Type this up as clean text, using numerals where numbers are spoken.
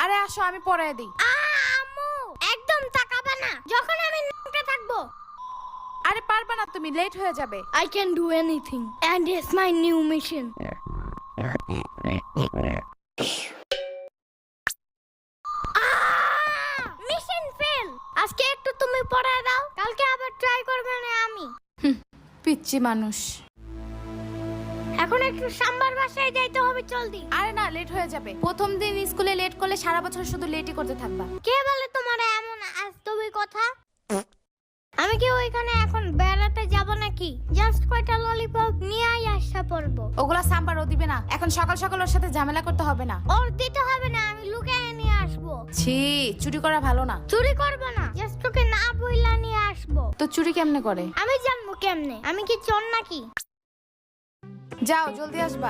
আরে আসো আমি পরায় দিই। আম্মু একদম তাকাবে না যখন আমি নামতে থাকবো। আরে পারবে না, তুমি লেট হয়ে যাবে। I can do anything and it's my new mission. Mission fail. আজকে একটু তুমি পড়ায় দাও, কালকে আবার ট্রাই করবে না আমি। পিচ্চি মানুষ। এখন একটু সাম্বার বাসায় যাইতে হবে, জলদি। আরে না, লেট হয়ে যাবে। প্রথম দিন স্কুলে লেট করলে সারা বছর শুধু লেটই করতে থাকবা। কে বলে তোমার এমন আজতবি কথা? আমি কি ওইখানে এখন বেড়াতে যাব নাকি? জাস্ট কয়টা ললিপপ নিয়েই আসা পড়বো। ওগুলা সাম্বার ও দিবে না। এখন সকাল সকাল ওর সাথে ঝামেলা করতে হবে না। ওর দিতে হবে না, আমি লুকিয়ে নিয়ে আসবো। ছি, চুরি করা ভালো না। চুরি করবো না, জাস্ট তোকে না বইলা নিয়ে আসবো। তো চুরি কেমনে করে? আমি জানবো কেমনে? আমি কি চোর নাকি? যাও, জলদি আসবা।